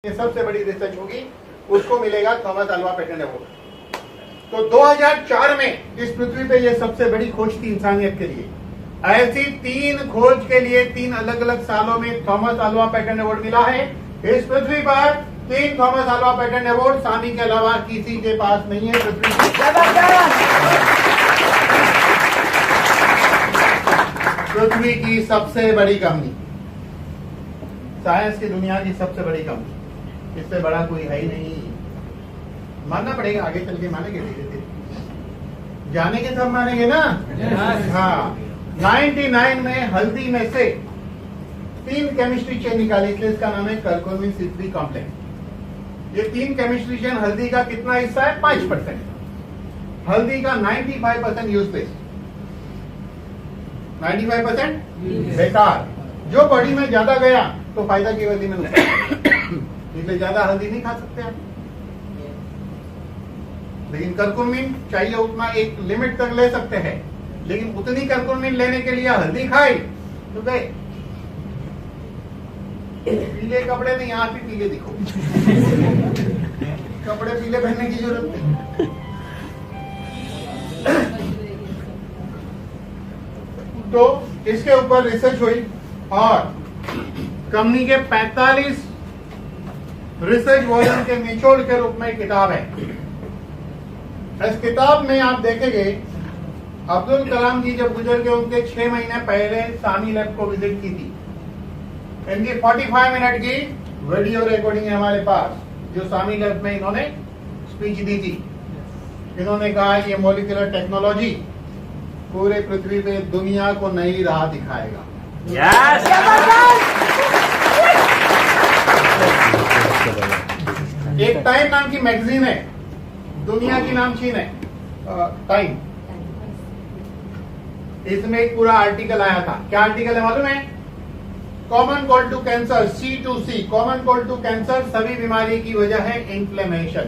ये सबसे बड़ी रिसर्च होगी, उसको मिलेगा थॉमस अल्वा पेटेंट अवार्ड। तो 2004 में इस पृथ्वी पे ये सबसे बड़ी खोज थी इंसानियत के लिए। ऐसी 3 खोज के लिए 3 अलग अलग सालों में थॉमस अल्वा पेटेंट अवार्ड मिला है। इस पृथ्वी पर 3 थॉमस अल्वा पेटेंट अवार्ड सामी के अलावा किसी के पास नहीं है। पृथ्वी की सबसे बड़ी कंपनी, साइंस की दुनिया की सबसे बड़ी कंपनी, इससे बड़ा कोई है ही नहीं। मानना पड़ेगा, आगे चल के मानेंगे, धीरे धीरे जाने के सब मानेंगे ना। हाँ, 99 में हल्दी में से 3 केमिस्ट्री चेन निकाली थी, इसका नाम है करकुमिन C3 कॉम्प्लेक्स। ये 3 केमिस्ट्री चेन, हल्दी का कितना हिस्सा है? 5%। हल्दी का 95% यूजलेस, 95% बेकार। जो बॉडी में ज्यादा गया तो फायदा की हल्दी में नुकसान, इसलिए ज्यादा हल्दी नहीं खा सकते आप। लेकिन करकुमिन चाहिए उतना, एक लिमिट तक ले सकते हैं, लेकिन उतनी करकुमिन लेने के लिए हल्दी खाई तो गए। पीले कपड़े नहीं, आप ही पीले दिखो। कपड़े पीले पहनने की जरूरत नहीं। तो इसके ऊपर रिसर्च हुई और कंपनी के 45 रिसर्च वॉल्यूम के निचोड़ के रूप में किताब है। इस किताब में आप देखेंगे अब्दुल कलाम जी जब गुजर गए, उनके 6 महीने पहले सामी लैब को विजिट की थी। इनकी 45 मिनट की वीडियो रिकॉर्डिंग है हमारे पास, जो सामी लैब में इन्होंने स्पीच दी थी। इन्होंने कहा ये मॉलिक्यूलर टेक्नोलॉजी पूरे पृथ्वी पे दुनिया को नई राह दिखाएगा। एक टाइम नाम की मैगजीन है, दुनिया की नामचीन है टाइम। इसमें एक पूरा आर्टिकल आया था। क्या आर्टिकल है मालूम है? Common cold to cancer, C2C, common cold to cancer, सभी बीमारी की वजह है इन्फ्लेमेशन।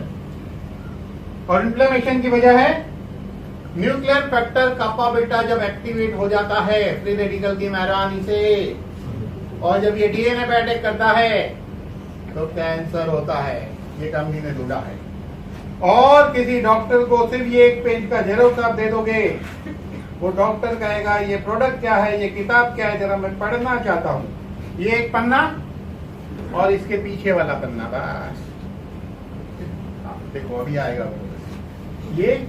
और इन्फ्लेमेशन की वजह है न्यूक्लियर फैक्टर कापा बीटा जब एक्टिवेट हो जाता है फ्री रेडिकल की मेहरबानी से, और जब ये DNA पे अटैक करता है तो कैंसर होता है। ये कंपनी ने ढूंढा है। और किसी डॉक्टर को सिर्फ ये एक पेज का जेरोक्स आप दे दोगे, वो डॉक्टर कहेगा ये प्रोडक्ट क्या है, ये किताब क्या है, जरा मैं पढ़ना चाहता हूँ। ये एक पन्ना और इसके पीछे वाला पन्ना, बस। देखो अभी आएगा वो, ये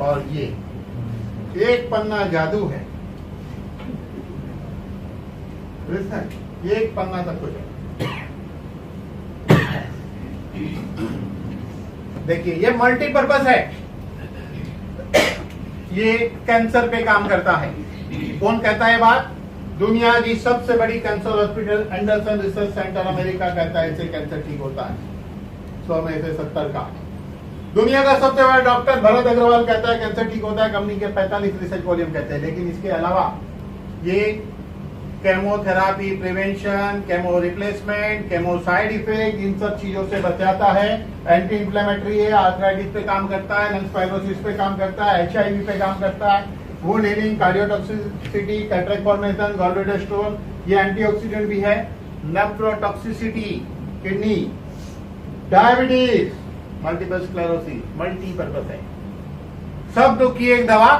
और ये एक पन्ना जादू है। ये एक पन्ना सब कुछ है। देखिए ये मल्टीपर्पज है, ये कैंसर पे काम करता है। कौन कहता है बात? दुनिया की सबसे बड़ी cancer hospital Anderson research centre America कहता है इससे कैंसर ठीक होता है। 100 में से 70 का। दुनिया का सबसे बड़ा डॉक्टर भरत अग्रवाल कहता है कैंसर ठीक होता है। कंपनी के 45 रिसर्च वॉल्यूम कहते हैं। लेकिन इसके अलावा ये chemotherapy prevention, chemo replacement, chemo side effect, इन सब चीजों से बचाता है। एंटी इंफ्लेमेटरी है, आर्थराइटिस पे काम करता है, लंग्स फाइब्रोसिस पे काम करता है, HIV पे काम करता है, wound healing, cardiotoxicity, cataract formation, gallbladder stone, ये एंटीऑक्सीडेंट भी है। Nephrotoxicity, kidney, diabetes, multiple sclerosis, multipurpose है। सब दुख की एक दवा,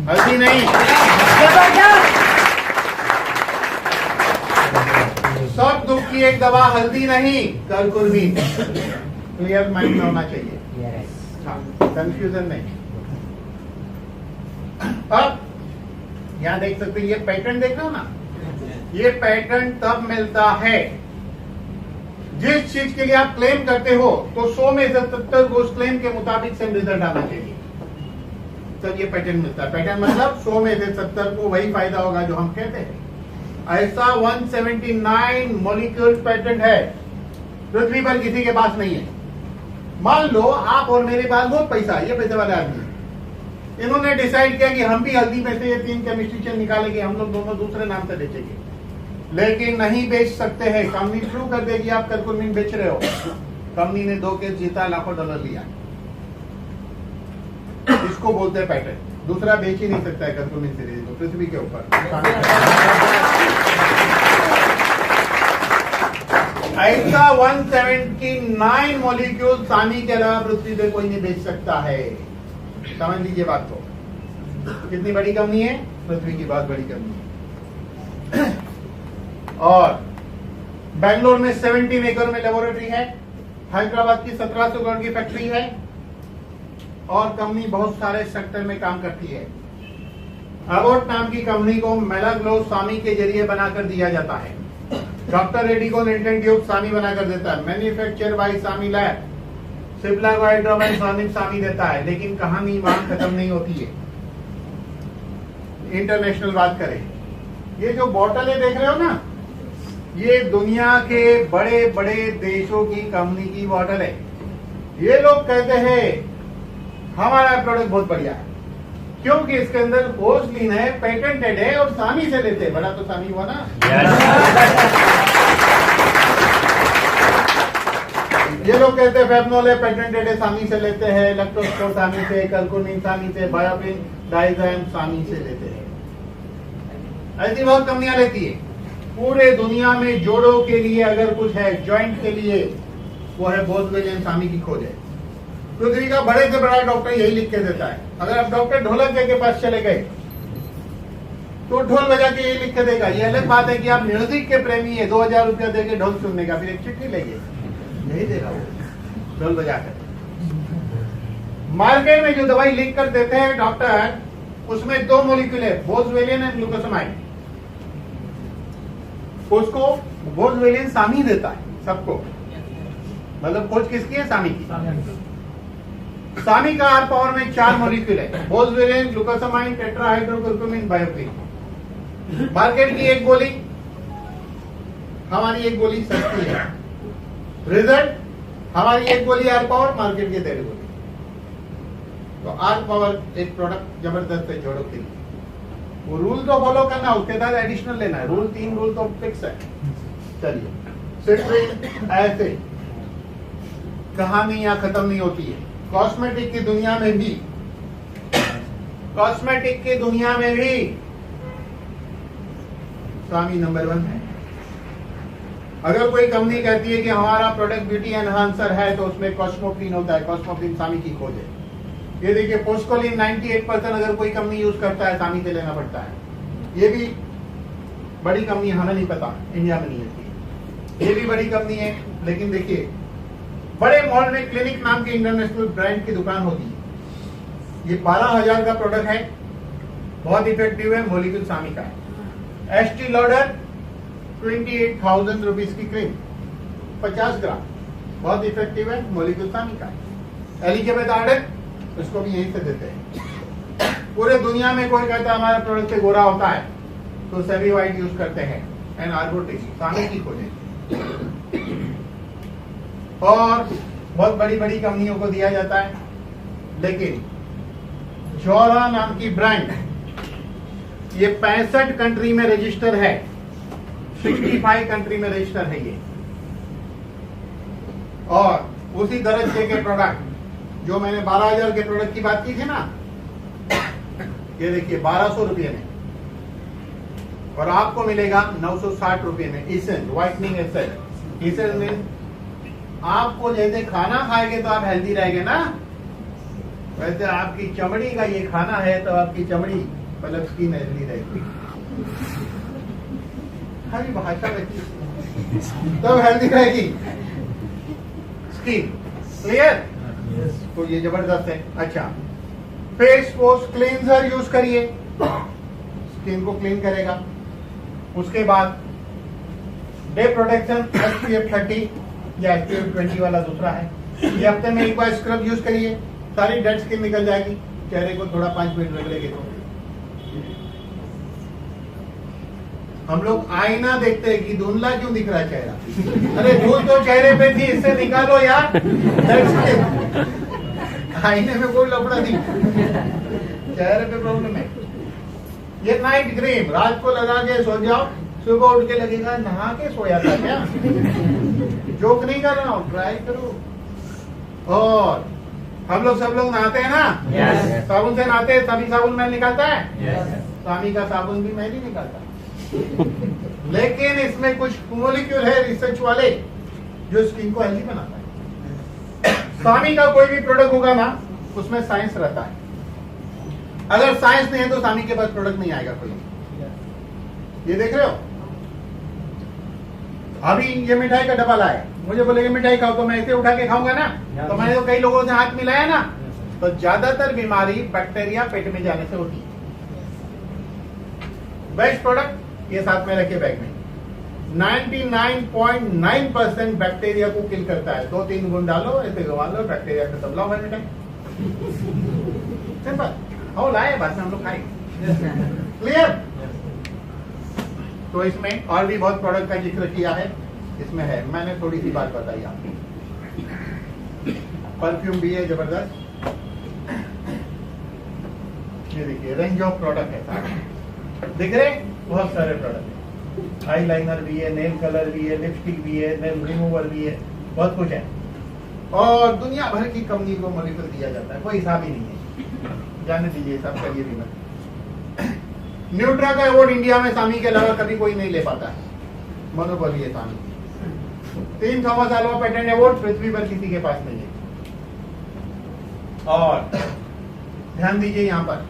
हल्दी नहीं। सब दुख की एक दवा हल्दी नहीं, करकुमिन। क्लियर माइंड में होना चाहिए, कंफ्यूजन नहीं। अब यहां देख सकते हैं, ये पैटर्न देख रहे हो ना, ये पैटर्न तब मिलता है जिस चीज के लिए आप क्लेम करते हो तो 100 में से 70 को उस क्लेम के मुताबिक सेम रिजल्ट आना चाहिए, तब ये पैटर्न मिलता है। पैटर्न मतलब 100 में से 70 को वही फायदा होगा जो हम कहते हैं। ऐसा 179 मॉलिक्यूल पैटर्न है, पृथ्वी पर किसी के पास नहीं है। मान लो आप और मेरे पास बहुत पैसा है, ये पैसे वाले आदमी, इन्होंने डिसाइड किया कि हम भी हल्दी में से ये 3 केमिस्ट्री चेन निकालेंगे, हम लोग दोनों दूसरे नाम से बेचेंगे। लेकिन नहीं बेच सकते हैं, कंपनी शुरू कर देगी आप करकुमिन बेच रहे हो। कंपनी ने 2 केस जीता, लाखों डॉलर लिया। इसको बोलते हैं पैटर्न। दूसरा बेच ही नहीं सकता है करकुमिन सीरीज को पृथ्वी के ऊपर। ऐसा 179 मॉलिक्यूल सामी के अलावा पृथ्वी पे कोई नहीं बेच सकता है। समझ लीजिए बात को, कितनी बड़ी कंपनी है, पृथ्वी की बहुत बड़ी कंपनी है। और बेंगलोर में 17 एकड़ में लेबोरेटरी है, हैदराबाद की 1700 करोड़ की फैक्ट्री है, और कंपनी बहुत सारे सेक्टर में काम करती है। अबोट नाम की कंपनी को मेलाग्लो सामी के जरिए बनाकर दिया जाता है। डॉक्टर रेड्डी को इंटेंट ट्यूब सामी बनाकर देता है, मैन्युफैक्चर बाय सामी लैब। सिप्ला को हाइड्रोमाइन सामी देता है, लेकिन कहानी वहां खत्म नहीं होती है। इंटरनेशनल बात करें, ये जो बॉटलें देख रहे हो ना, ये दुनिया के बड़े बड़े देशों की कंपनी की बॉटल है। ये लोग कहते हैं हमारा प्रोडक्ट बहुत बढ़िया है, क्योंकि इसके अंदर पोर्सलिन है, पेटेंटेड है, और सामी से लेते हैं। बड़ा तो सामी हुआ ना। ये लोग कहते हैं फेबनॉल है, पेटेंटेड है, सामी से लेते हैं। लैक्टोस्पोर सामी से, कर्कुमिन सामी से, बायोपिन डाइजाम सामी से लेते हैं। ऐसी बहुत कंपनियां लेती है। पूरे दुनिया में जोड़ों के लिए अगर कुछ है, जॉइंट के लिए, वो है बोसवेलियन सामी की खोज है। पृथ्वी का बड़े से बड़ा डॉक्टर यही लिख के देता है। अगर आप डॉक्टर ढोलक के पास चले गए तो ढोल बजा के यही लिख के देगा। ये अलग बात है कि आप म्यूजिक के प्रेमी है, 2000 रुपया देके ढोल सुनने का, फिर एक चिट्ठी लेंगे, यही देगा वो ढोल बजा कर। मार्केट में जो दवाई लिख कर देते हैं डॉक्टर, उसमें 2 मॉलिक्यूल है, बोसवेलियन एंड ग्लूकोसामाइड। उसको बोसवेलियन सामी देता है सबको, मतलब खोज किसकी है, सामी की। सामी का आर पावर में 4 मॉलिक्यूल है, बोसवेलियन, ग्लूकोसामाइन, टेट्राहाइड्रोकुर्कुमिन, बायोपिन। मार्केट की एक गोली, हमारी एक गोली सस्ती है। रिजल्ट, हमारी एक गोली आर पावर, मार्केट की 1.5 गोली। तो आर पावर एक प्रोडक्ट जबरदस्त है जोड़ों के लिए। वो रूल तो फॉलो करना, उसके बाद एडिशनल लेना है। रूल 3 रूल तो फिक्स है। चलिए, सिट्रिन ऐसे कहानी यहाँ खत्म नहीं होती है। कॉस्मेटिक की दुनिया में भी, कॉस्मेटिक की दुनिया में भी सामी नंबर 1 है। अगर कोई कंपनी कहती है कि हमारा प्रोडक्ट ब्यूटी एनहांसर है, तो उसमें कॉस्मोप्लिन होता है। कॉस्मोप्लिन सामी की खोज है। ये देखिए, पोस्कोलिन 98% अगर कोई कंपनी यूज करता है, सामी से लेना पड़ता है। ये भी बड़ी कंपनी, हमें नहीं पता, इंडिया में नहीं है। ये भी बड़ी कंपनी है, लेकिन देखिए, बड़े मॉल में क्लिनिक नाम के इंटरनेशनल ब्रांड की दुकान होती है। ये 12,000 का प्रोडक्ट है, बहुत इफेक्टिव है, मॉलिक्यूल सामी का है। एस्टी लॉडर 28,000 रुपीज की क्रीम, 50 ग्राम, बहुत इफेक्टिव है, मॉलिक्यूल सामी का है। एलिजाबेथ आर्डन, उसको भी यहीं से देते हैं। पूरे दुनिया में कोई कहता है हमारा प्रोडक्ट से गोरा होता है, तो सेवी वाइट यूज करते हैं। एंड आर्गोटिक सामी की खोज है। और बहुत बड़ी बड़ी कंपनियों को दिया जाता है, लेकिन जोरा नाम की ब्रांड, ये 65 कंट्री में रजिस्टर है, 65 कंट्री में रजिस्टर है ये। और उसी दर्जे के प्रोडक्ट, जो मैंने 12,000 के प्रोडक्ट की बात की थी ना, ये देखिए 1200 रुपये में, और आपको मिलेगा 960 रुपये में। Essence whitening essence. Essence mean आपको जैसे खाना खाएंगे तो आप हेल्दी रहेंगे ना, वैसे आपकी चमड़ी का ये खाना है, तो आपकी चमड़ी मतलब स्किन हेल्दी रहेगी। हरी भाषा में तो हेल्दी रहेगी स्किन। क्लियर? तो ये जबरदस्त है। अच्छा, फेस वॉश क्लींजर यूज करिए, स्किन को क्लीन करेगा। उसके बाद डे प्रोटेक्शन SPF 30 या SPF 20 वाला दूसरा है। ये हफ्ते में एक बार स्क्रब यूज करिए, सारी डेड स्किन निकल जाएगी। चेहरे को थोड़ा 5 मिनट रख लेंगे तो। हम लोग आईना देखते हैं कि धुंधला क्यों दिख रहा है चेहरा। अरे धूल तो चेहरे पे थी, इससे निकालो यार। आईने में कोई लफड़ा नहीं, चेहरे पे प्रॉब्लम है। ये नाइट क्रीम रात को लगा के सो जाओ, सुबह उठ के लगेगा नहा के सोया था क्या। जोक नहीं कर रहा हूँ, ट्राई करो। और हम लोग सब लोग नहाते हैं ना, साबुन से नहाते हैं, तभी साबुन मैल निकालता है। सामी का साबुन भी मैल ही निकालता है। लेकिन इसमें कुछ मॉलिक्यूल है रिसर्च वाले, जो स्किन को हेल्दी बनाता है। स्वामी का कोई भी प्रोडक्ट होगा ना, उसमें साइंस रहता है। अगर साइंस नहीं है तो स्वामी के पास प्रोडक्ट नहीं आएगा कोई। ये देख रहे हो, अभी ये मिठाई का डब्बा लाया, मुझे बोलेगा मिठाई खाओ, तो मैं इसे उठा के खाऊंगा ना। तो मैंने तो कई लोगों से हाथ मिलाया ना, तो ज्यादातर बीमारी बैक्टीरिया पेट में जाने से होती है। बेस्ट प्रोडक्ट ये साथ में रखे बैग में, 99.9% बैक्टीरिया को किल करता है। 2-3 गुण डालो, ऐसे घुमा लो, बैक्टीरिया खत्म, लाओ भाई मिठाई, सिंपल। हो लाए, बाद में हम लोग खाएंगे। क्लियर? तो इसमें और भी बहुत प्रोडक्ट का जिक्र किया है, इसमें है, मैंने थोड़ी सी बात बताई आपको। परफ्यूम भी है जबरदस्त, ये देखिए रेंज ऑफ प्रोडक्ट है सारे, दिख रहे बहुत सारे प्रोडक्ट है। आई लाइनर भी है, नेल कलर भी है, लिपस्टिक भी है, नेल रिमूवर भी है, बहुत कुछ है। और दुनिया भर की कंपनी को मॉनिटर दिया जाता है, कोई हिसाब ही नहीं है। जाने दीजिए, सब करिए भी मत। न्यूट्रा का अवार्ड इंडिया में स्वामी के अलावा कभी कोई नहीं ले पाता है, मोनोपोली है स्वामी। 300 सालों पेटेंट अवार्ड पृथ्वी पर किसी के पास नहीं है। और ध्यान दीजिए, यहाँ पर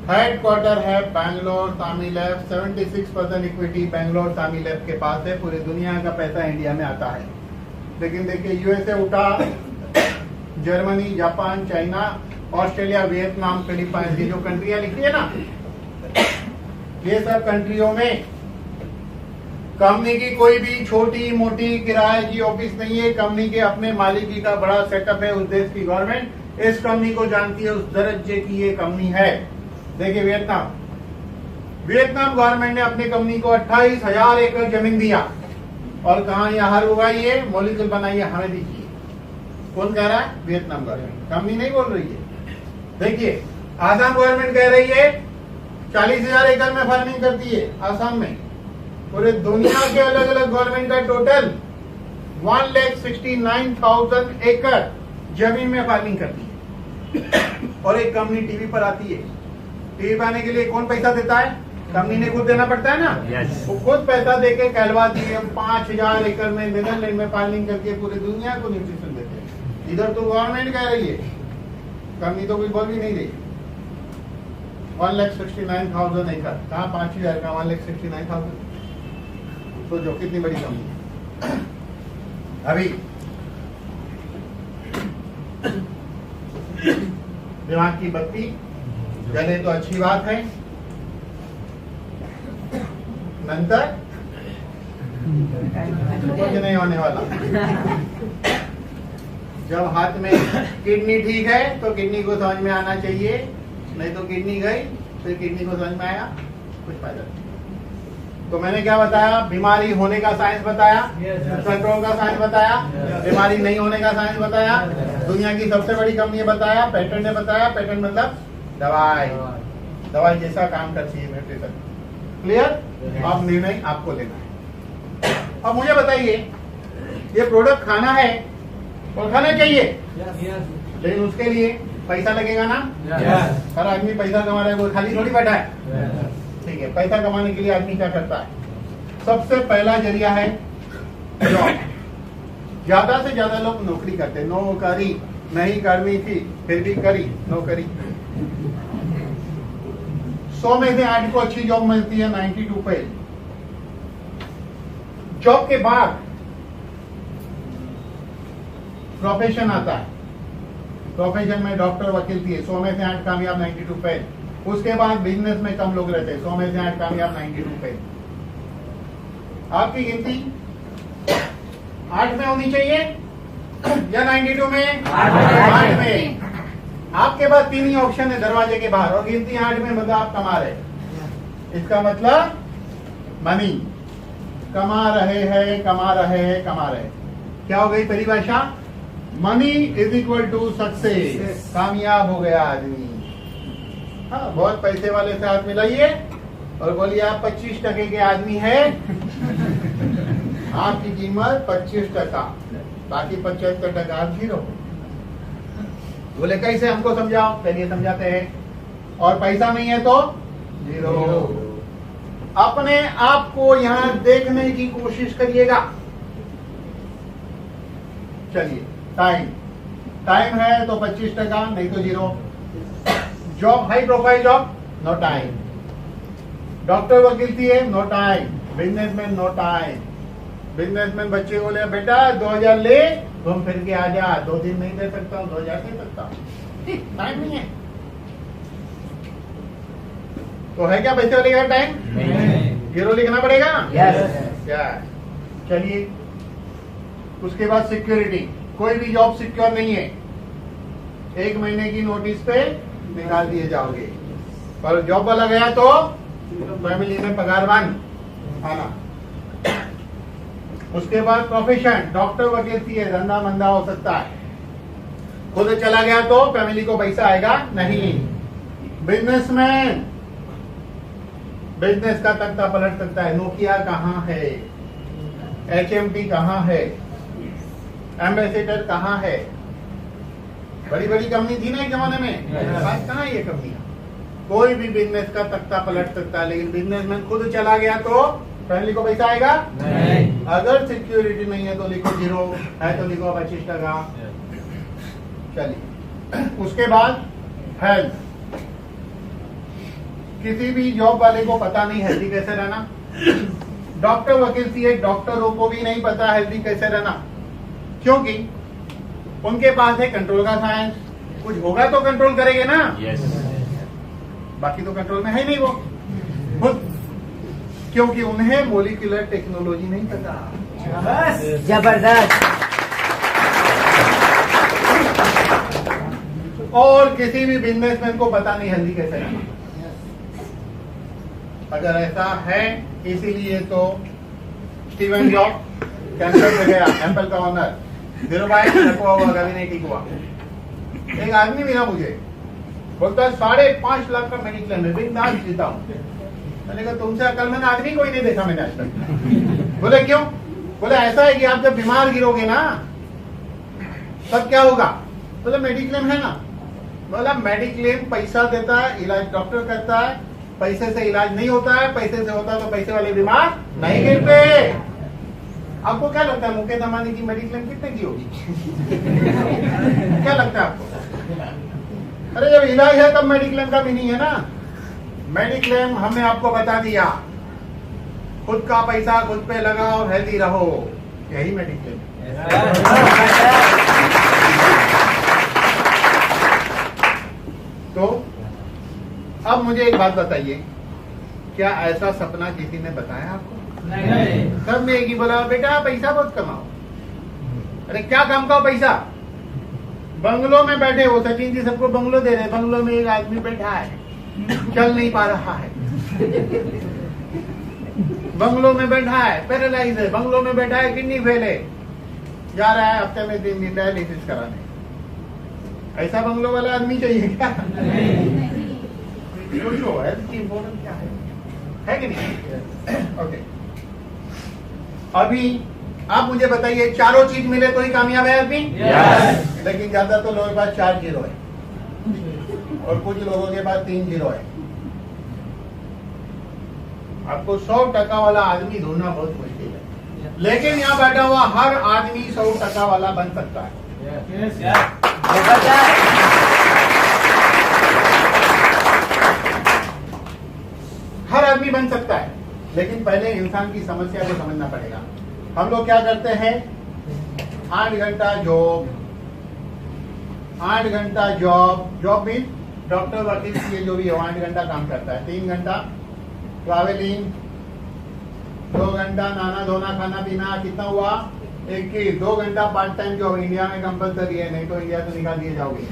हेडक्वार्टर है बैंगलोर स्वामी लैब, 76% इक्विटी बैंगलोर स्वामी लैब के पास है। पूरी दुनिया का पैसा इंडिया में आता है, लेकिन देखिए यूएसए उठा, Germany, Japan, China, Australia, Vietnam, Philippines, ये जो कंट्रियां लिखी है ना, ये सब कंट्रियों में कंपनी की कोई भी छोटी मोटी किराए की ऑफिस नहीं है। कंपनी के अपने मालिकी का बड़ा सेटअप है। उस देश की गवर्नमेंट इस कंपनी को जानती है, उस दर्जे की ये कंपनी है। देखिए वियतनाम गवर्नमेंट ने अपनी कंपनी को 28,000 एकड़ जमीन दिया, और कहा यह हर उगाइए, मॉलिक्यूल बनाइए, हमें दीजिए। कौन कह रहा है? वियतनाम गवर्नमेंट, कंपनी नहीं बोल रही है। देखिए आसाम गवर्नमेंट कह रही है 40,000 एकड़ में फार्मिंग करती है आसाम में। पूरे दुनिया के अलग अलग गवर्नमेंट का टोटल 1,69,000 एकड़ जमीन में फार्मिंग करती है। और एक कंपनी टीवी पर आती है, टीवी पर आने के लिए कौन पैसा देता है? कंपनी ने खुद देना पड़ता है ना। वो खुद पैसा देके कहलवाती है, हम 5,000 एकड़ में नीदरलैंड में फार्मिंग करके पूरी दुनिया को न्यूट्रिशन देते हैं। इधर तो गवर्नमेंट कह रही है, कंपनी तो कोई बोल भी नहीं रही। 1,69,000 एकड़, कहाँ 5,000 का 1,69,000? तो जो कितनी बड़ी कंपनी है। अभी दिमाग की बत्ती जले तो अच्छी बात है, नंतर कुछ नहीं होने वाला। जब हाथ में किडनी ठीक है तो किडनी को समझ में आना चाहिए, नहीं तो किडनी गई फिर किडनी को समझ में आया कुछ फायदा नहीं। तो मैंने क्या बताया? बीमारी होने का साइंस बताया, कंट्रोल का साइंस बताया, बीमारी नहीं होने का साइंस बताया, दुनिया की सबसे बड़ी कंपनी बताया, पेटेंट ने बताया। पेटेंट मतलब दवाई, दवाई जैसा काम करती है न्यूट्रिशन। क्लियर? अब निर्णय आपको लेना है। अब मुझे बताइए, ये प्रोडक्ट खाना है और खाना चाहिए, लेकिन उसके लिए पैसा लगेगा ना। हर आदमी पैसा कमा रहा है, कोई खाली थोड़ी बैठा है। ठीक है, पैसा कमाने के लिए आदमी क्या करता है? सबसे पहला जरिया है जॉब। ज्यादा से ज्यादा लोग नौकरी करते हैं। नौकरी नहीं करनी थी फिर भी करी नौकरी। 100 में से 8 को अच्छी जॉब मिलती है, 92 पे। जॉब के बाद प्रोफेशन आता है, प्रोफेशन में डॉक्टर, वकील थी, 100 में से 8 कामयाब, 92 पे। उसके बाद बिजनेस में कम लोग रहते हैं, 100 में से 8 कामयाब, 92 पे। आपकी गिनती 8 में होनी चाहिए या 92 में? 8 में। आपके पास 3 ही ऑप्शन है दरवाजे के बाहर, और गिनती 8 में, मतलब आप कमा रहे। इसका मतलब मनी, कमा रहे हैं, कमा रहे हैं, कमा रहे। क्या हो गई परिभाषा? Money is equal to success. कामयाब हो गया आदमी। हाँ, बहुत पैसे वाले से हाथ मिलाइए और बोलिए आप 25% के आदमी हैं। आपकी कीमत 25%, बाकी 75% आप जीरो। बोले कैसे? हमको समझाओ। चलिए समझाते हैं। और पैसा नहीं है तो जीरो। अपने आप को यहाँ देखने की कोशिश करिएगा। चलिए, टाइम है तो 25%, नहीं तो 0। Job, high profile job, no time. Doctor वकील थी है, no time. Businessman, no time. Businessman बच्चे को ले, बेटा 2000 ले, घूम फिर के आ जा। 2 दिन नहीं दे सकता हूँ, 2000 दे सकता हूँ, टाइम नहीं है। तो है क्या पैसे वाले का टाइम? जीरो लिखना पड़ेगा। चलिए, उसके बाद सिक्योरिटी, कोई भी जॉब सिक्योर नहीं है। 1 महीने की नोटिस पे निकाल दिए जाओगे, पर जॉब वाला गया तो फैमिली में पगार बंद आना। उसके बाद प्रोफेशन, डॉक्टर वकील थी है, धंधा मंदा हो सकता है। खुद चला गया तो फैमिली को पैसा आएगा नहीं। बिजनेसमैन, बिजनेस का तख्ता पलट सकता है। नोकिया कहाँ है, HMT कहाँ है, एम्बेसडर कहाँ है? बड़ी बड़ी कंपनी थी ना एक जमाने में, आज कहाँ है ये कंपनियां? कोई भी बिजनेस का तख्ता पलट सकता है, लेकिन बिजनेसमैन खुद चला गया तो फैमिली को पैसा आएगा नहीं। अगर सिक्योरिटी नहीं है तो लिखो 0, है तो लिखो 25%। चलिए, उसके बाद हेल्थ, किसी भी जॉब वाले को पता नहीं हेल्दी कैसे रहना। डॉक्टर वकील सी है, डॉक्टरों को भी नहीं पता हेल्दी कैसे रहना, क्योंकि उनके पास है कंट्रोल का साइंस। कुछ होगा तो कंट्रोल करेंगे ना, बाकी तो कंट्रोल में है नहीं वो खुद, क्योंकि उन्हें मोलिकुलर टेक्नोलॉजी नहीं पता। जबरदस्त। और किसी भी बिजनेसमैन को पता नहीं हेल्दी कैसे रहना। अगर ऐसा है, इसीलिए तो स्टीवन जॉब कैंसर में गया, एप्पल का ऑनर, 0 बाय रखा हुआ, कभी नहीं ठीक हुआ। एक आदमी मिला मुझे, बोलता है 5.5 लाख का मेडिक्लेम है, बिंदास जीता हूँ। मैंने कहा तुमसे अकलमंद आदमी कोई नहीं देखा मैंने आज तक। बोले क्यों? बोले ऐसा है कि आप जब बीमार गिरोगे ना, तब क्या होगा? बोले मेडिक्लेम है ना। बोला मेडिक्लेम पैसा देता है, इलाज डॉक्टर करता है, पैसे से इलाज नहीं होता है, पैसे से होता है तो पैसे वाले बीमार नहीं गिरते। आपको क्या लगता है मुकेश अंबानी की मेडिक्लेम कितने की होगी? क्या लगता है आपको? अरे जब इलाज है तब मेडिक्लेम का मीनिंग है ना। मेडिक्लेम हमने आपको बता दिया, खुद का पैसा खुद पे लगाओ, हेल्दी रहो, यही मेडिक्लेम। तो अब मुझे एक बात बताइए, क्या ऐसा सपना किसी ने बताया आपको? नहीं। सब ने एक ही बोला, बेटा पैसा बहुत कमाओ। अरे क्या काम का पैसा? बंगलों में बैठे हो, सचिन जी सबको बंगलो दे रहे, बंगलों में एक आदमी बैठा है, चल नहीं पा रहा है, बंगलों में बैठा है, पैरालाइज है, बंगलों में बैठा है, किडनी फेल है, जा रहा है हफ्ते में 3 दिन डायलिसिस कराने। ऐसा बंगलों वाला आदमी चाहिए क्या? सोचो हेल्थ की इम्पोर्टेंस क्या है कि नहीं? ओके, अभी आप मुझे बताइए, चारों चीज मिले तो ही कामयाब है आदमी? लेकिन ज्यादा तो लोगों के पास 4 जीरो है और कुछ लोगों के पास 3 जीरो है। आपको 100% वाला आदमी ढूंढना बहुत मुश्किल है, लेकिन यहाँ बैठा हुआ हर आदमी 100% वाला बन सकता है। हर आदमी बन सकता है, लेकिन पहले इंसान की समस्या को समझना पड़ेगा। हम लोग क्या करते हैं, 8 घंटा जॉब, 8 घंटा जॉब मीन डॉक्टर वकील ये जो भी है 8 घंटा काम करता है, 3 घंटा ट्रैवलिंग, 2 घंटा नहाना धोना खाना पीना, कितना हुआ 21, 2 घंटा पार्ट टाइम जॉब इंडिया में कंपलसरी है, नहीं तो इंडिया से निकाल दिए जाओगे।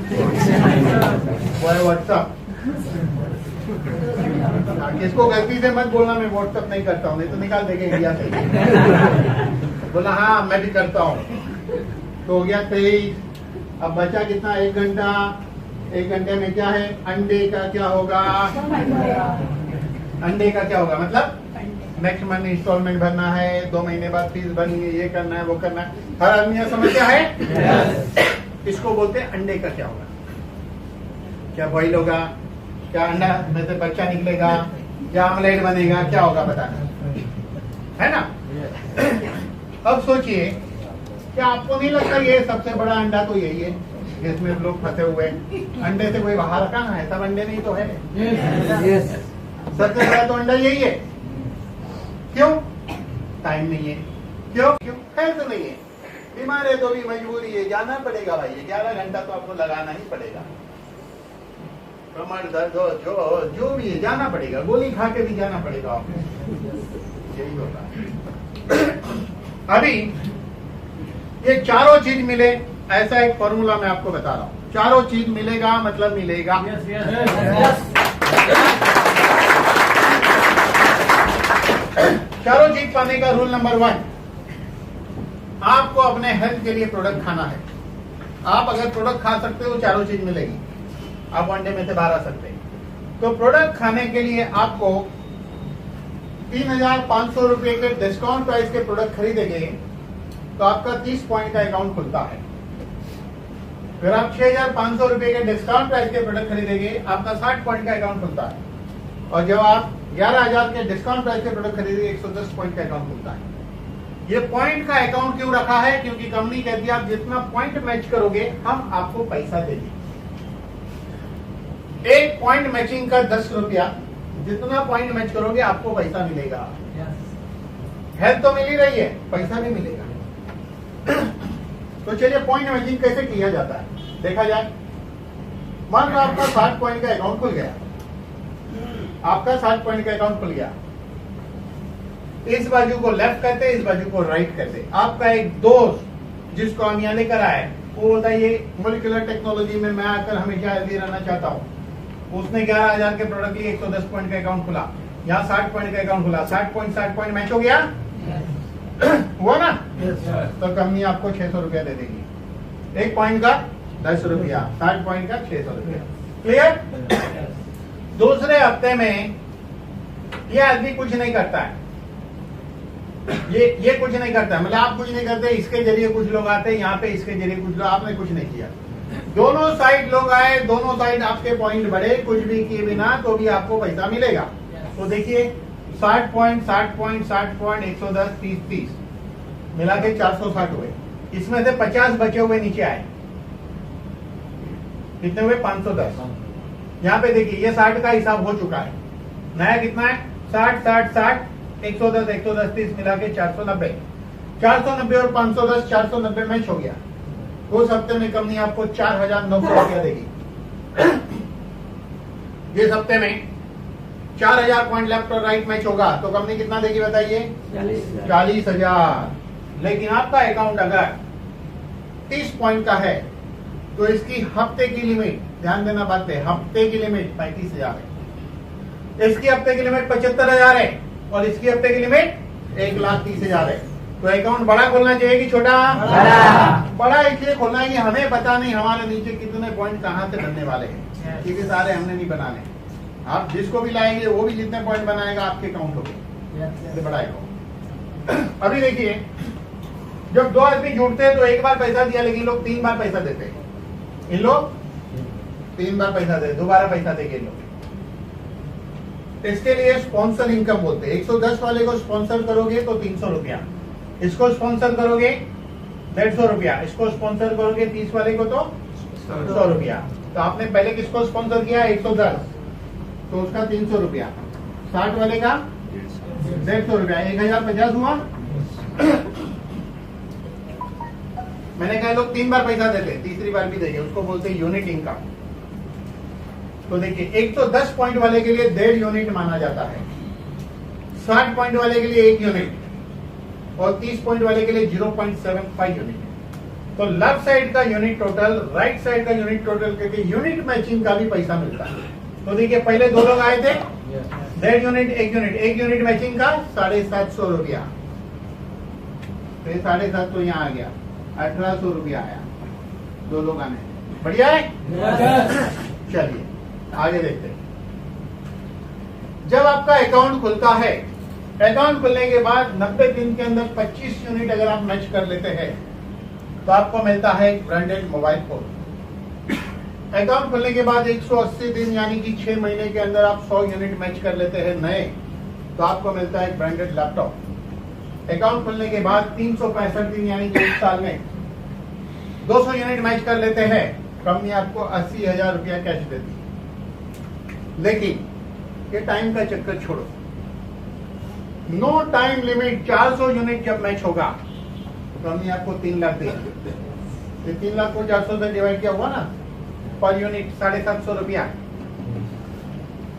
वो है व्हाट्सएप। किसको गलती से मत बोलना मैं व्हाट्सएप नहीं करता हूँ, नहीं तो निकाल देंगे इंडिया से। बोला हाँ मैं भी करता हूँ, तो हो गया 23। अब बचा कितना, 1 घंटा। 1 घंटे में क्या है, अंडे का क्या होगा, अंडे का क्या होगा मतलब नेक्स्ट मंथ इंस्टॉलमेंट भरना है, 2 महीने बाद फीस भरनी है, ये करना है वो करना है। हर आदमी यह समस्या है। इसको बोलते हैं अंडे का क्या होगा, क्या बॉईल होगा, क्या अंडा में से बच्चा निकलेगा, क्या ऑमलेट बनेगा, क्या होगा बताना है ना। अब सोचिए क्या आपको नहीं लगता ये सबसे बड़ा अंडा तो यही है जिसमें लोग फंसे हुए हैं? अंडे से कोई बाहर कहाँ है? सब अंडे नहीं तो है। सबसे बड़ा तो अंडा यही है। क्यों? टाइम नहीं है। क्यों? हेल्थ नहीं है। बीमार है तो भी मजबूरी है, जाना पड़ेगा भाई। 11 घंटा तो आपको लगाना ही पड़ेगा। कमर दर्द हो, जो भी है, जाना पड़ेगा। गोली खा के भी जाना पड़ेगा आपको। यही होता है। अभी ये चारों चीज मिले, ऐसा एक फॉर्मूला मैं आपको बता रहा हूं। चारों चीज मिलेगा मतलब मिलेगा। चारों चीज पाने का रूल नंबर 1, आपको अपने हेल्थ के लिए प्रोडक्ट खाना है। आप अगर प्रोडक्ट खा सकते हो, चारों चीज मिलेगी। आप अंडे में से बाहर आ सकते हैं। तो प्रोडक्ट खाने के लिए आपको 3,500 रुपए के डिस्काउंट प्राइस के प्रोडक्ट खरीदेंगे तो आपका 30 पॉइंट का अकाउंट खुलता है। फिर आप 6,500 रुपए के डिस्काउंट प्राइस के प्रोडक्ट खरीदेंगे, आपका 60 पॉइंट का अकाउंट खुलता है। और जब आप 11,000 के डिस्काउंट प्राइस के प्रोडक्ट खरीदेंगे, 110 पॉइंट का अकाउंट खुलता है। ये पॉइंट का अकाउंट क्यों रखा है? क्योंकि कंपनी कहती है आप जितना पॉइंट मैच करोगे हम आपको पैसा देंगे। एक पॉइंट मैचिंग का 10 रुपया, जितना पॉइंट मैच करोगे आपको पैसा मिलेगा। हेल्थ तो मिल ही रही है, पैसा भी मिलेगा। तो चलिए पॉइंट मैचिंग कैसे किया जाता है देखा जाए। मान लो आपका 60 पॉइंट का अकाउंट खुल गया। आपका 60 पॉइंट का अकाउंट खुल गया। इस बाजू को लेफ्ट करते, इस बाजू को राइट करते। आपका एक दोस्त जिसको हम यहाँ लेकर आए, वो बोलता है ये मोलिकुलर टेक्नोलॉजी में मैं आकर हमेशा हेल्दी रहना चाहता हूँ। उसने 11,000 के प्रोडक्ट लिए 110 पॉइंट का अकाउंट खुला, यहाँ 60 पॉइंट का अकाउंट खुला। 60 पॉइंट मैच हो गया। हुआ ना? तो कंपनी आपको 600 रुपया दे देगी। एक पॉइंट का 10 रुपया, 60 पॉइंट का 600 रुपया। क्लियर? दूसरे हफ्ते में ये आदमी कुछ नहीं करता है। ये कुछ नहीं करता है, मतलब आप कुछ नहीं करते, इसके जरिए कुछ लोग आते हैं यहाँ पे, इसके जरिए कुछ लोग, आपने कुछ नहीं किया। दोनों साइड लोग आए, दोनों साइड आपके पॉइंट बढ़े, कुछ भी किए बिना, तो भी आपको पैसा मिलेगा। तो देखिए 60 पॉइंट 110 30 मिला के 460 हुए। इसमें से 50 बचे हुए नीचे आए, कितने हुए? 510। यहाँ पे देखिए ये 60 का हिसाब हो चुका है। नया कितना है? 60 110 30 मिला के 490 और 510 490 मैच हो गया। उस हफ्ते में कंपनी आपको 4,900 रुपया देगी। इस हफ्ते में 4,000 पॉइंट लेफ्ट और राइट मैच होगा तो कंपनी कितना देगी बताइए? 40,000। लेकिन आपका अकाउंट अगर 30 पॉइंट का है तो इसकी हफ्ते की लिमिट, ध्यान देना बात है, हफ्ते की लिमिट 35,000 है। इसकी हफ्ते की लिमिट 75,000 है और इसकी हफ्ते की लिमिट 1,30,000 है। तो अकाउंट बड़ा खोलना चाहिए कि छोटा? बड़ा इसलिए खोलना है कि हमें पता नहीं हमारे नीचे कितने पॉइंट कहाँ से बनने वाले हैं, क्योंकि सारे हमने नहीं बनाने। आप जिसको भी लाएंगे वो भी जितने पॉइंट बनाएगा आपके काउंट होंगे। बड़ा अकाउंट। अभी देखिए जब दो आदमी जुड़ते हैं तो एक बार पैसा दिया, लेकिन लोग 3 बार पैसा देते हैं। इन लोग 3 बार पैसा दे, दोबारा पैसा देंगे लोग। इसके लिए स्पॉन्सर इनकम बोलते हैं। 110 वाले को स्पॉन्सर करोगे तो 300 रुपया, इसको स्पॉन्सर करोगे 150 रुपया, इसको स्पॉन्सर करोगे 30 वाले को तो 100 रुपया। तो आपने पहले किसको स्पॉन्सर किया? 110, तो उसका 300 रुपया। 60 वाले का 150 रुपया, 1,050 हुआ। मैंने कहा लोग 3 बार पैसा देते, तीसरी बार भी देंगे, उसको बोलते हैं यूनिट इनकम। तो देखिए 110 पॉइंट वाले के लिए 1.5 यूनिट माना जाता है, 60 पॉइंट वाले के लिए 1 यूनिट और 30 पॉइंट वाले के लिए 0.75 यूनिट। तो लेफ्ट साइड का यूनिट टोटल, राइट साइड का यूनिट टोटल करके यूनिट मैचिंग का भी पैसा मिलता है। तो देखिए पहले 2 लोग आए थे, 1.5 यूनिट 1 यूनिट मैचिंग का 750 रुपया। तो 750 यहाँ आ गया, 1,800 रुपया आया, 2 लोग आने। बढ़िया है? चलिए आगे देखते हैं। जब आपका अकाउंट खुलता है, अकाउंट खुलने के बाद 90 दिन के अंदर 25 यूनिट अगर आप मैच कर लेते हैं तो आपको मिलता है एक ब्रांडेड मोबाइल फोन। अकाउंट खुलने के बाद 180 दिन यानी कि 6 महीने के अंदर आप 100 यूनिट मैच कर लेते हैं नए, तो आपको मिलता है एक ब्रांडेड लैपटॉप। अकाउंट खुलने के बाद 365 दिन यानी कि 1 साल में 200 यूनिट मैच कर लेते हैं, कंपनी आपको 80,000 रुपया कैश देती है। लेकिन ये टाइम का चक्कर छोड़ो, नो टाइम लिमिट 400 यूनिट जब मैच होगा तो हमने आपको 3 लाख देगी। ये 3 लाख को 400 से डिवाइड किया हुआ ना, पर यूनिट 750 रुपया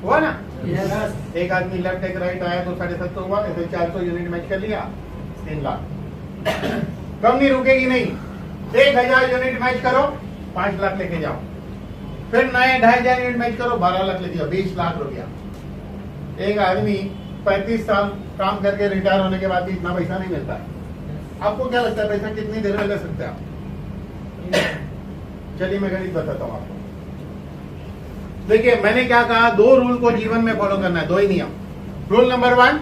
हुआ ना। एक आदमी लेफ्ट एक राइट आया तो 750 हुआ, ऐसे 400 यूनिट मैच कर लिया 3 लाख। कंपनी रुकेगी नहीं, 1000 यूनिट मैच करो 5 लाख लेके जाओ, फिर नए 2500 यूनिट मैच करो 12 लाख लेके जाओ, 20 लाख रुपया। एक आदमी 35 साल काम करके रिटायर होने के बाद भी इतना पैसा नहीं मिलता है। आपको क्या लगता है पैसा कितनी देर में ले सकते हैं आप? चलिए मैं गणित बताता हूँ आपको। देखिए मैंने क्या कहा, 2 रूल को जीवन में फॉलो करना है, 2 ही नियम। रूल नंबर 1,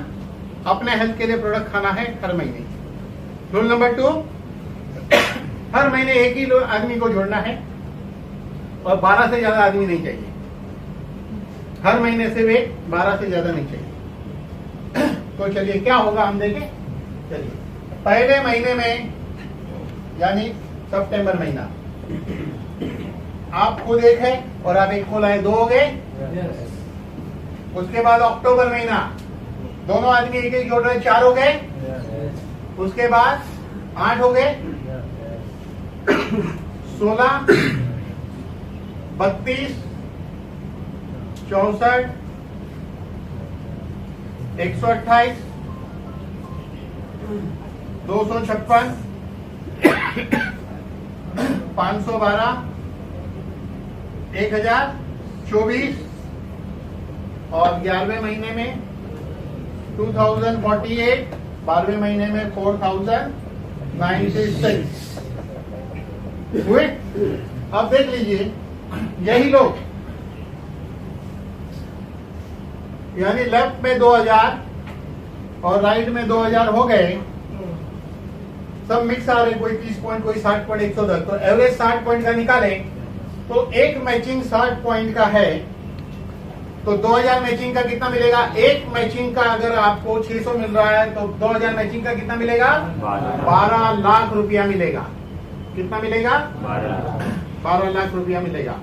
अपने हेल्थ के लिए प्रोडक्ट खाना है हर महीने। रूल नंबर 2, हर महीने एक ही आदमी को जोड़ना है और 12 से ज्यादा आदमी नहीं चाहिए। हर महीने से वे 12 से ज्यादा नहीं चाहिए। तो चलिए क्या होगा हम देखें। चलिए पहले महीने में यानी सितंबर महीना आप खुद एक है और आप एक को लाए, 2 हो गए। उसके बाद अक्टूबर महीना दोनों आदमी एक एक जोड़ रहे, 4 हो गए। उसके बाद 8 हो गए, 16, 32, 64, 128, 256, 512, 1024 और 11वें महीने में 2048, 12वें महीने में 4096 हुए। अब देख लीजिए यही लोग यानी लेफ्ट में 2000 और राइट में 2000 हो गए, सब मिक्स आ रहे, कोई 30 पॉइंट कोई 60 पॉइंट 110, तो एवरेज 60 पॉइंट का निकाले तो एक मैचिंग 60 पॉइंट का है तो 2000 मैचिंग का कितना मिलेगा। एक मैचिंग का अगर आपको 600 मिल रहा है तो 2000 मैचिंग का कितना मिलेगा, 12 लाख रुपया मिलेगा। कितना मिलेगा, 12 लाख रुपया मिलेगा,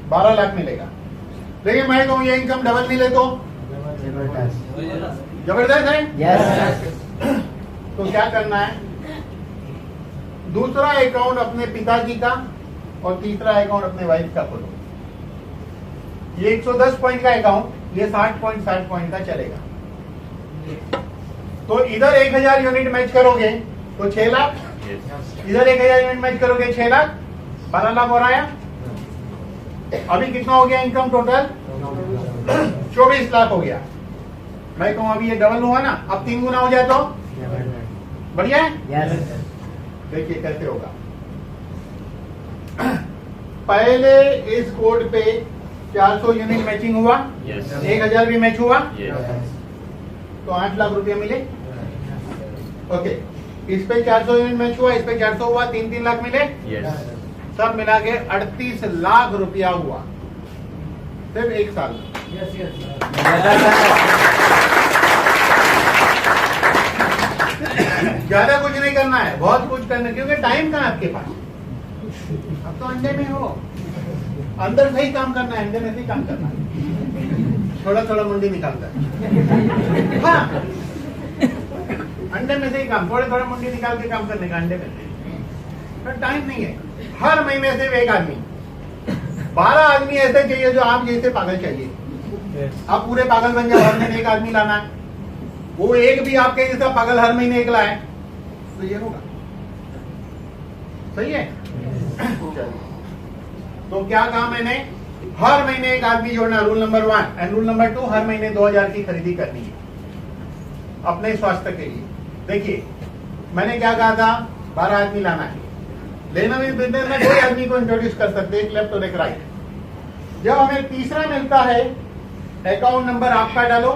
12 लाख मिलेगा। लेकिन मैं कहूं ये इनकम डबल मिले तो जबरदस्त है। yes. तो क्या करना है, दूसरा अकाउंट अपने पिताजी का और तीसरा अकाउंट अपने वाइफ का खोलो। ये 110 पॉइंट का अकाउंट, ये 60 पॉइंट का चलेगा। तो इधर 1000 यूनिट मैच करोगे तो 6 लाख, इधर 1000 यूनिट मैच करोगे 6 लाख, 12 लाख हो रहा है। अभी कितना हो गया इनकम टोटल, 24 लाख हो गया। मैं कहूं अभी ये डबल हुआ ना, अब 3 गुना हो जाए तो बढ़िया है। yes. देखिए कैसे होगा। पहले इस कोड पे 400 यूनिट मैचिंग हुआ, 1000 भी मैच हुआ, तो 8 लाख रुपया मिले। ओके, इस पे 400 यूनिट मैच हुआ, इस पे 400 हुआ, 3 लाख मिले। सब मिला के 38 लाख रुपया हुआ सिर्फ 1 साल में। ज्यादा कुछ नहीं करना है, बहुत कुछ करना, क्योंकि टाइम कहाँ आपके पास। अब तो अंडे में हो, अंदर से ही काम करना है, अंडे में से ही काम करना है, थोड़ा थोड़ा मुंडी निकालता है। हाँ, अंडे में से ही काम, थोड़ा थोड़ा मुंडी निकाल के काम करने का अंडे में से। टाइम नहीं है। हर महीने से एक आदमी, 12 आदमी ऐसे चाहिए जो आप जैसे पागल चाहिए। आप पूरे पागल बन जाओ, हर महीने एक आदमी लाना है, वो एक भी आपके जैसा पागल हर महीने एक लाए तो ये होगा। सही है। तो क्या कहा मैंने, हर महीने एक आदमी जोड़ना, rule number 1। And rule number 2, हर महीने 2000 की खरीदी करनी है अपने स्वास्थ्य के लिए। देखिए मैंने क्या कहा था, 12 आदमी लाना है। लेना भी बिजनेस में 2 आदमी को इंट्रोड्यूस कर सकते, एक लेफ्ट और एक राइट। जब हमें तीसरा मिलता है, अकाउंट नंबर आपका डालो,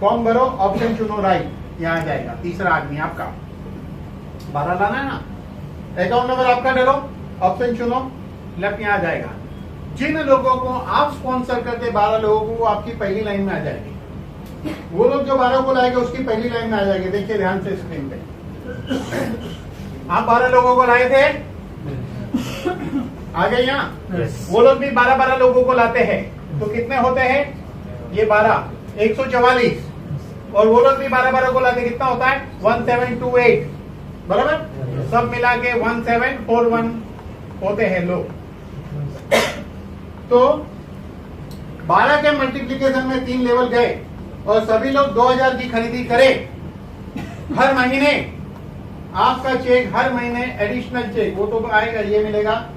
फॉर्म भरो, ऑप्शन चुनो, राइट, यहाँ आ जाएगा तीसरा आदमी आपका। 12 लाना है ना, अकाउंट नंबर आपका डालो, ऑप्शन चुनो, लेफ्ट यहाँ आ जाएगा। जिन लोगों को आप स्पॉन्सर करते 12 लोगों को, वो आपकी पहली लाइन में आ जाएंगे। वो लोग जो 12 को लाएंगे उसकी पहली लाइन में आ जाएगी। देखिए ध्यान से स्क्रीन पे, आप 12 लोगों को लाए थे, आ गए यहाँ। वो लोग भी 12 लोगों को लाते हैं, तो कितने होते हैं ये 12, 144। और वो लोग भी 12 को लाते, कितना होता है 1728, बराबर। सब मिला के 1741 होते हैं लोग। तो 12 के मल्टीप्लीकेशन में 3 लेवल गए और सभी लोग 2000 की खरीदी करें। हर महीने आपका चेक, हर महीने एडिशनल चेक वो तो आएगा, ये मिलेगा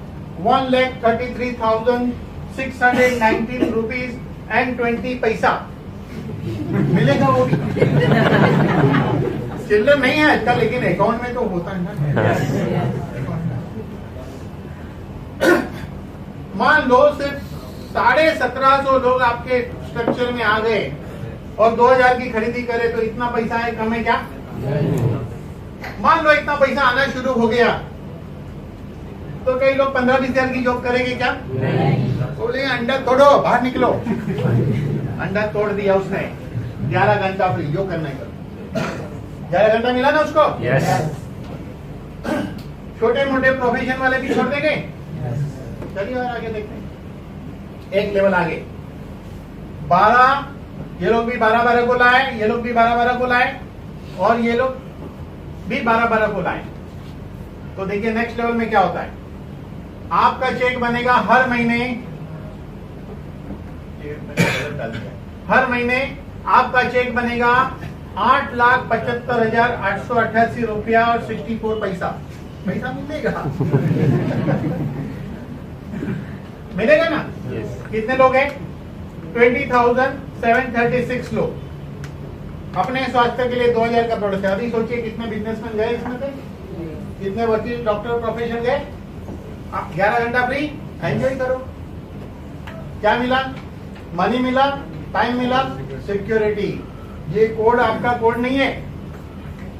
1,33,619 रुपीज एंड 20 पैसा मिलेगा। वो भी चिल्लर नहीं है आजकल, लेकिन अकाउंट में तो होता है ना। मान लो सिर्फ 1750 लोग आपके स्ट्रक्चर में आ गए और 2000 की खरीदी करे, तो इतना पैसा है कम है क्या? मान लो इतना पैसा आना शुरू हो गया, तो कई लोग 15-20 हजार की जॉब करेंगे क्या? बोले अंडा तोड़ो, बाहर निकलो। अंडा तोड़ दिया उसने, 11 घंटा फ्री, जो करना है करो। 11 घंटा मिला ना उसको? छोटे मोटे प्रोफेशन वाले भी छोड़ देंगे। चलिए और आगे देखते हैं, एक लेवल आगे 12, ये लोग भी 12 को लाए, ये लोग भी 12 को लाए, और ये लोग भी 12 को लाए। तो देखिए नेक्स्ट लेवल में क्या होता है। आपका चेक बनेगा हर महीने, आपका चेक बनेगा 8,75,888 रुपया और 64 पैसा मिलेगा। मिलेगा ना? कितने लोग हैं? 20,736 लोग। अपने स्वास्थ्य के लिए 2000 का प्रोडक्ट है। अभी सोचिए कितने बिजनेसमैन गए इसमें से, कितने वकील, डॉक्टर, प्रोफेशन गए। 11 घंटा फ्री, एंजॉय करो। क्या मिला? मनी मिला, टाइम मिला, सिक्योरिटी। ये कोड आपका कोड नहीं है।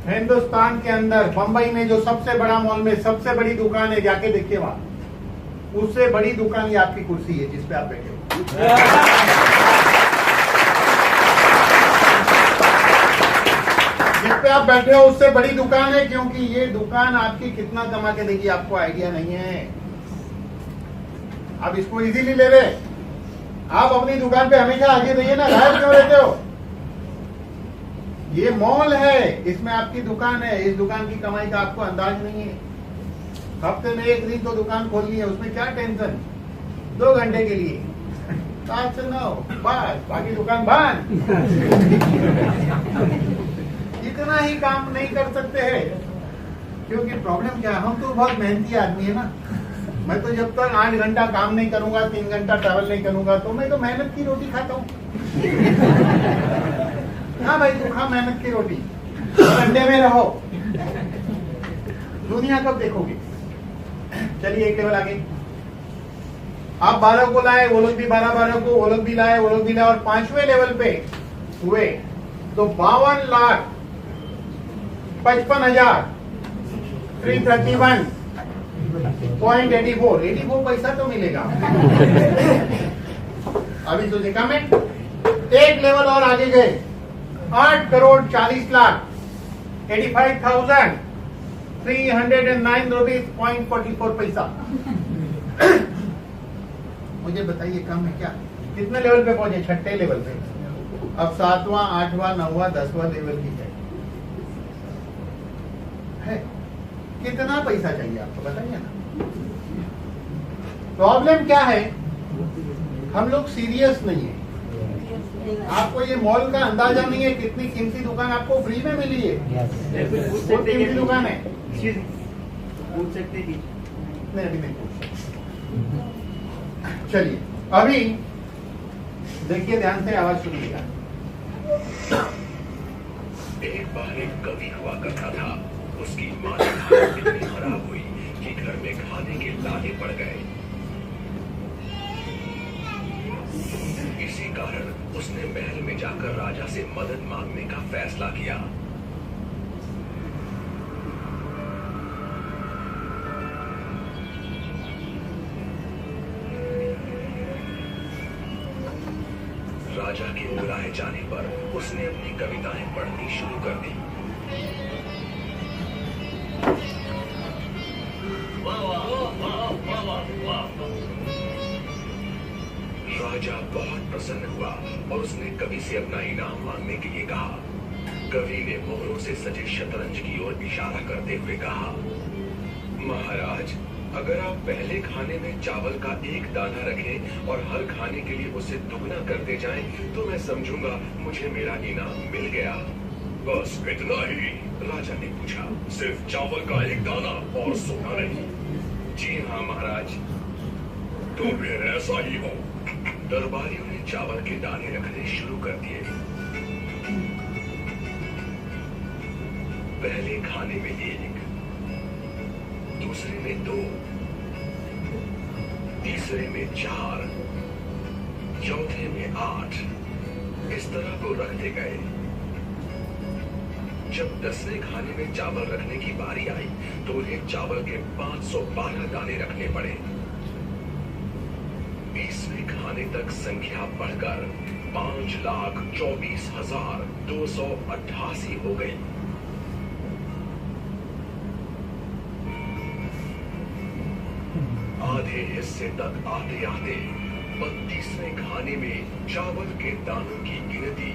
हिंदुस्तान के अंदर बंबई में जो सबसे बड़ा मॉल में सबसे बड़ी दुकान है, जाके देखिए वहां, उससे बड़ी दुकान ये आपकी कुर्सी है जिस पे आप बैठे हो। जिस पे आप बैठे हो उससे बड़ी दुकान है, क्योंकि ये दुकान आपकी कितना कमा के देगी आपको आइडिया नहीं है। आप इसको इजीली ले रहे। आप अपनी दुकान पे हमेशा आगे रहिए ना, गायब क्यों रहते हो? ये मॉल है, इसमें आपकी दुकान है। इस दुकान की कमाई का आपको अंदाज नहीं है। हफ्ते में एक दिन तो दुकान खोलनी है, उसमें क्या टेंशन? 2 घंटे के लिए 7 से 9 बस, बाकी दुकान बंद। इतना ही काम नहीं कर सकते हैं, क्योंकि प्रॉब्लम क्या है, हम तो बहुत मेहनती आदमी है ना। मैं तो जब तक 8 घंटा काम नहीं करूंगा, 3 घंटा ट्रैवल नहीं करूंगा, तो मैं तो मेहनत की रोटी खाता हूँ। हाँ भाई, तू खा मेहनत की रोटी, अंडे में रहो, दुनिया कब देखोगे। चलिए एक लेवल आगे। आप 12 को लाए, वो लोग भी 12 को, वो लोग भी लाए, वो लोग भी लाए, और 5वें लेवल पे हुए तो 52,55,331.84 84 पैसा तो मिलेगा। अभी तो देखा मैं, एक लेवल और आगे गए, 8,40,85,309 रुपीज 0.44 पैसा। मुझे बताइए कम है क्या? कितने लेवल पे पहुंचे? 6ठे लेवल पे। अब 7वां, 8वां, 9वां, 10वां लेवल की है। कितना पैसा चाहिए आपको बताइए ना। प्रॉब्लम क्या है, हम लोग सीरियस नहीं है। आपको ये मॉल का अंदाजा नहीं है, कितनी कीमती दुकान आपको फ्री में मिली है। बहुत कीमती दुकान है। पूछ सकते नहीं, अभी नहीं पूछ। चलिए अभी देखिए ध्यान से, आवाज सुनिएगा। एक बार एक कवि हुआ करता था। उसकी माँ की हालत इतनी खराब हुई कि घर में खाने के लाले पड़ गए। इसी कारण उसने महल में जाकर राजा से मदद मांगने का फैसला किया। राजा के बुलाए जाने पर उसने अपनी कविताएं पढ़नी शुरू कर दी। वाह वाह वाह वाह वाह वाह। राजा बहुत प्रसन्न हुआ और उसने कवि से अपना इनाम मांगने के लिए कहा। कवि ने मोहरों से सजे शतरंज की ओर इशारा करते हुए कहा, महाराज, अगर आप पहले खाने में चावल का एक दाना रखें और हर खाने के लिए उसे दुगना करते जाएं, तो मैं समझूंगा मुझे मेरा इनाम मिल गया। बस इतना ही? राजा ने पूछा। सिर्फ चावल का एक दाना और सोना नहीं? जी हाँ महाराज। तो फिर ऐसा ही हो। दरबारियों ने चावल के दाने रखने शुरू कर दिए। पहले खाने में 1, दूसरे में 2, तीसरे में 4, चौथे में 8। इस तरह वो रखते गए। जब 10वें खाने में चावल रखने की बारी आई तो उन्हें चावल के 512 दाने रखने पड़े। 20वें खाने तक संख्या बढ़कर 5,24,288 हो गई। आधे हिस्से तक आते आते 32वें खाने में चावल के दानों की गिनती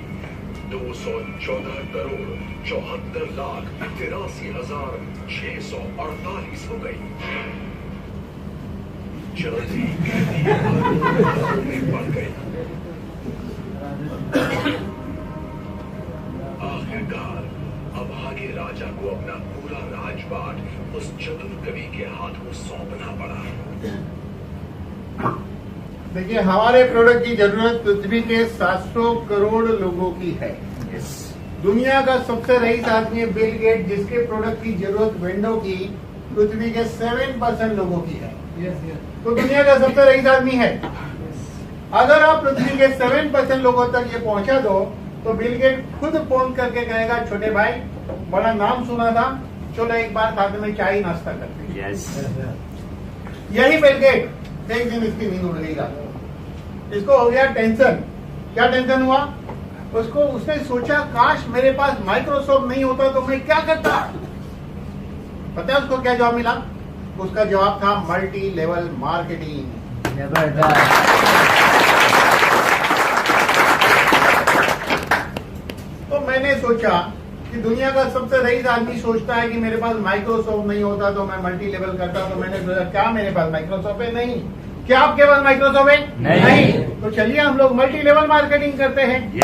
214,74,83,648 हो गई। जल्दी में बढ़ गई। आखिरकार अभागे राजा को अपना पूरा राजपाट उस चतुर कवि के हाथों सौंपना पड़ा। देखिए, हमारे प्रोडक्ट की जरूरत पृथ्वी के 700 करोड़ लोगों की है। दुनिया का सबसे रईस आदमी बिल गेट, जिसके प्रोडक्ट की जरूरत विंडो की पृथ्वी के 7% लोगों की है। तो दुनिया का सबसे रईस आदमी है। अगर आप पृथ्वी के 7% लोगों तक ये पहुंचा दो तो बिल गेट खुद फोन करके कहेगा, छोटे भाई, बड़ा नाम सुना था, चलो एक बार साथ में चाय नाश्ता करते हैं। यही बिल गेट एक दिन इसकी नींद उड़ गई। इसको हो गया टेंशन। क्या टेंशन हुआ उसको? उसने सोचा, काश मेरे पास माइक्रोसॉफ्ट नहीं होता तो मैं क्या करता। पता है उसको क्या जवाब मिला? उसका जवाब था मल्टी लेवल मार्केटिंग। तो मैंने सोचा कि दुनिया का सबसे रईस आदमी सोचता है कि मेरे पास माइक्रोसॉफ्ट नहीं होता तो मैं मल्टी लेवल करता। तो मैंने सोचा, क्या मेरे पास माइक्रोसॉफ्ट है? नहीं। क्या आपके पास माइक्रोसॉफ्ट है? नहीं। तो चलिए हम लोग मल्टी लेवल मार्केटिंग करते हैं।